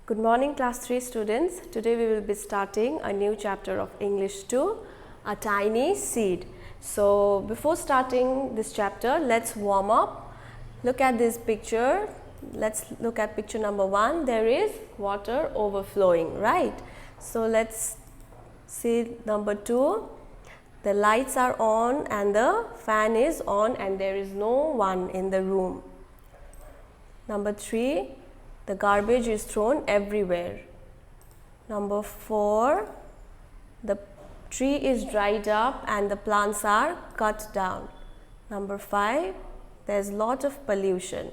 Good morning class 3 students. Today we will be starting a new chapter of English 2, A Tiny Seed. So before starting this chapter, let's warm up. Look at this picture. Let's look at picture number 1. There is water overflowing, right? So let's see number 2. The lights are on and the fan is on and there is no one in the room. Number 3. The garbage is thrown everywhere. Number 4, the tree is dried up and the plants are cut down. Number 5, there's lot of pollution.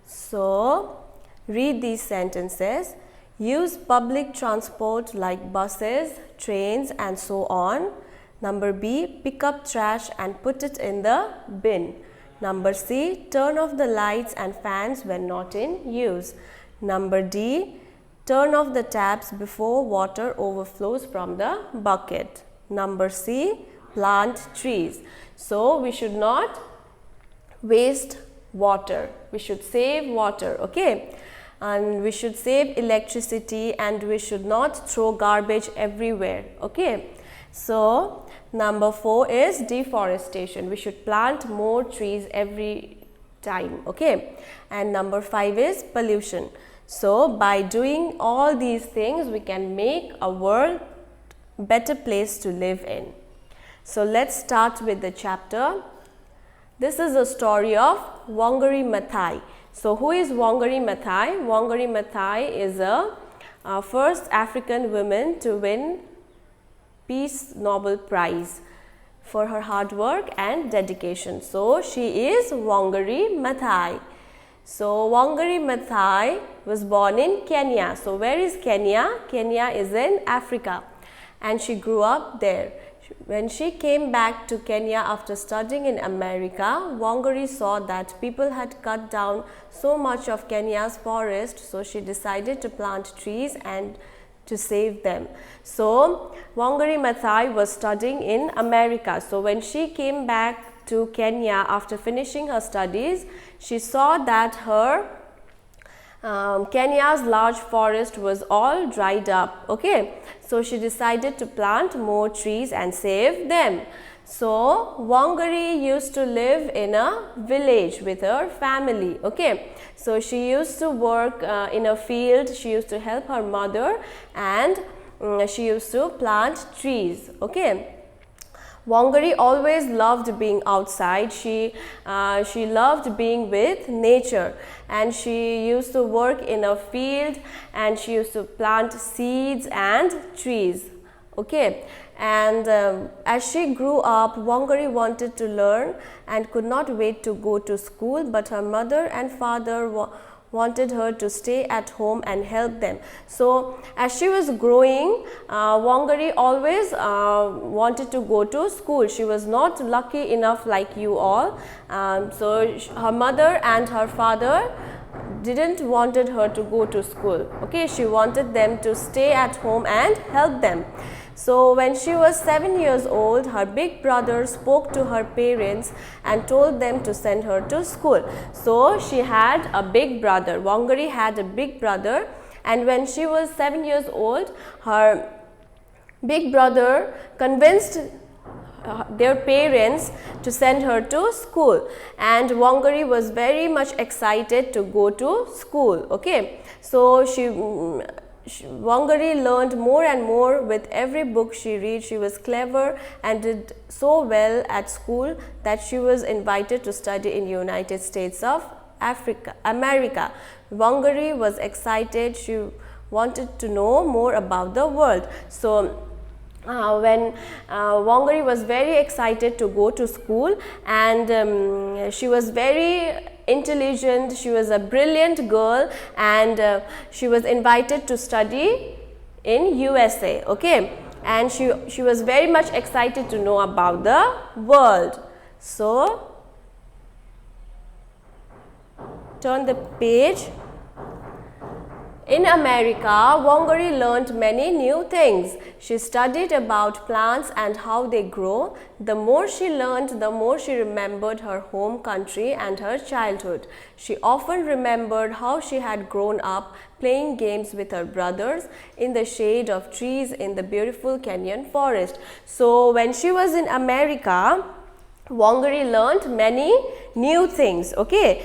So, read these sentences. Use public transport like buses, trains and so on. Number B, pick up trash and put it in the bin. Number C, turn off the lights and fans when not in use. Number D, turn off the taps before water overflows from the bucket. Number C, plant trees. So we should not waste water. We should save water, okay? And we should save electricity and we should not throw garbage everywhere, okay? So number 4 is deforestation. We should plant more trees every time, okay? And number 5 is pollution. So by doing all these things, we can make a world better place to live in. So let's start with the chapter. This is a story of Wangari Maathai. So who is Wangari Maathai? Wangari Maathai is a first African woman to win Peace Nobel Prize for her hard work and dedication. So she is Wangari Maathai. So Wangari Maathai was born in Kenya. So where is Kenya? Kenya is in Africa and she grew up there. When she came back to Kenya after studying in America, Wangari saw that people had cut down so much of Kenya's forest, so she decided to plant trees and to save them. So Wangari Maathai was studying in America. So when she came back to Kenya after finishing her studies, she saw that her Kenya's large forest was all dried up, okay? So she decided to plant more trees and save them. So Wangari used to live in a village with her family, okay? So she used to work in a field, she used to help her mother and she used to plant trees, okay? Wangari always loved being outside. She loved being with nature and she used to work in a field and she used to plant seeds and trees, okay? And as she grew up, Wangari wanted to learn and could not wait to go to school, but her mother and father wanted her to stay at home and help them. So as she was growing, Wangari always wanted to go to school. She was not lucky enough like you all. So her mother and her father didn't wanted her to go to school, okay? She wanted them to stay at home and help them. So when she was 7 years old, her big brother spoke to her parents and told them to send her to school. So she had a big brother. Wangari had a big brother, and when she was 7 years old, her big brother convinced their parents to send her to school, and Wangari was very much excited to go to school, okay? So Wangari learned more and more with every book she read. She was clever and did so well at school that she was invited to study in United States of America. Wangari was excited. She wanted to know more about the world. So when Wangari was very excited to go to school, and she was very intelligent, she was a brilliant girl, and she was invited to study in USA, okay? And she was very much excited to know about the world. So turn the page. In America, Wangari learned many new things. She studied about plants and how they grow. The more she learned, the more she remembered her home country and her childhood. She often remembered how she had grown up playing games with her brothers in the shade of trees in the beautiful Kenyan forest. So, when she was in America, Wangari learned many new things. Okay,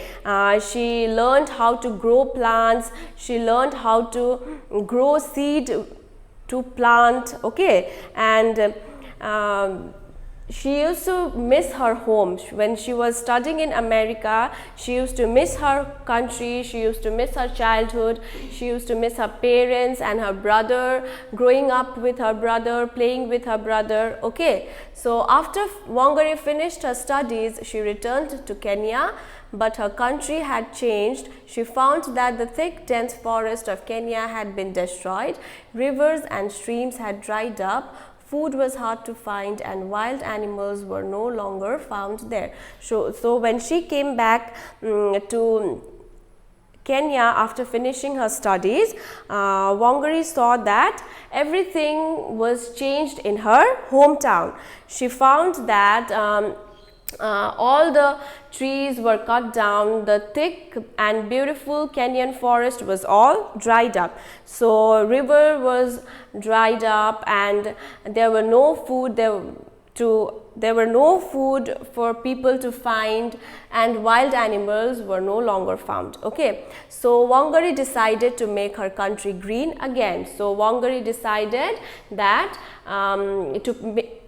she learned how to grow plants, she learned how to grow seed to plant. Okay, and she used to miss her home. When she was studying in America, she used to miss her country, she used to miss her childhood, she used to miss her parents and her brother, growing up with her brother, playing with her brother. Okay, so after Wangari finished her studies, she returned to Kenya, but her country had changed. She found that the thick, dense forest of Kenya had been destroyed, rivers and streams had dried up, food was hard to find, and wild animals were no longer found there. So when she came back to Kenya after finishing her studies, Wangari saw that everything was changed in her hometown. She found that all the trees were cut down, the thick and beautiful Kenyan forest was all dried up. So river was dried up and there were no food for people to find, and wild animals were no longer found. Okay, so Wangari decided to make her country green again. So Wangari decided that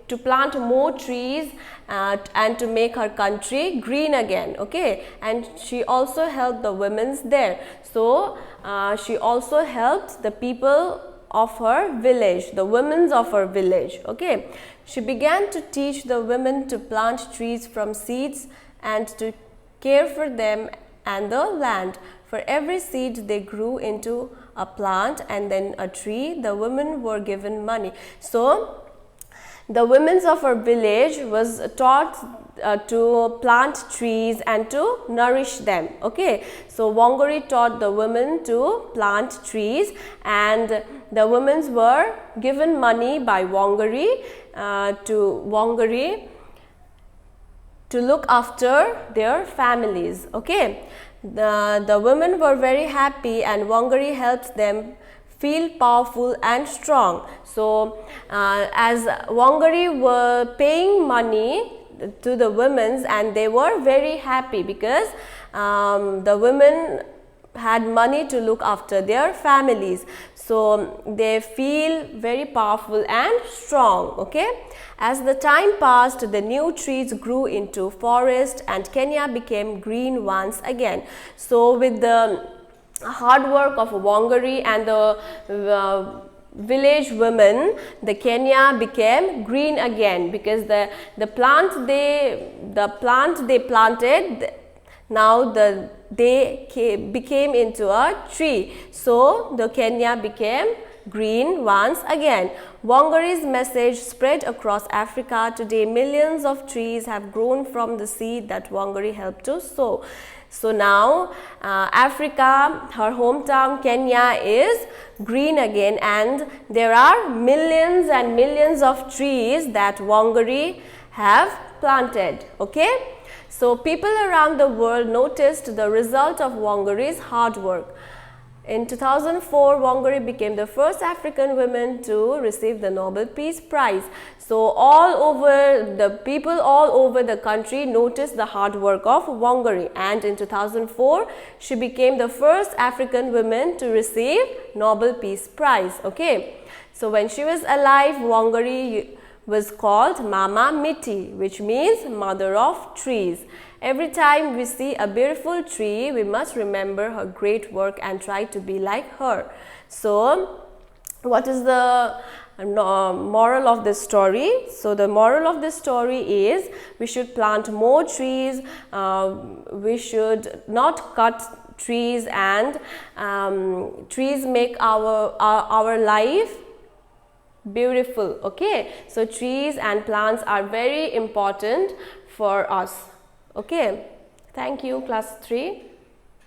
to plant more trees and to make her country green again. Okay, and she also helped the women there. So she also helped the people of her village, the women of her village. Okay, she began to teach the women to plant trees from seeds and to care for them and the land. For every seed they grew into a plant and then a tree. The women were given money. So the women of her village was taught to plant trees and to nourish them. Okay, so Wangari taught the women to plant trees, and the women were given money by Wangari to look after their families. Okay, the women were very happy, and Wangari helped them feel powerful and strong. So as Wangari were paying money to the women, and they were very happy because the women had money to look after their families, so they feel very powerful and strong. Okay, as the time passed, the new trees grew into forest and Kenya became green once again. So with the hard work of Wangari and the village women, the Kenya became green again, because the plant they planted, now they became into a tree. So the Kenya became green once again. Wangari's message spread across Africa. Today, millions of trees have grown from the seed that Wangari helped to sow. So now Africa, her hometown Kenya, is green again, and there are millions and millions of trees that Wangari have planted. Okay, so people around the world noticed the result of Wangari's hard work. In 2004, Wangari became the first African woman to receive the Nobel Peace Prize. So the people all over the country noticed the hard work of Wangari, and in 2004, she became the first African woman to receive Nobel Peace Prize. Okay, so when she was alive, Wangari was called Mama Miti, which means mother of trees. Every time we see a beautiful tree, we must remember her great work and try to be like her. So what is the moral of this story? So the moral of this story is we should plant more trees, we should not cut trees, and trees make our life beautiful. Okay, so trees and plants are very important for us. Okay, thank you, class 3.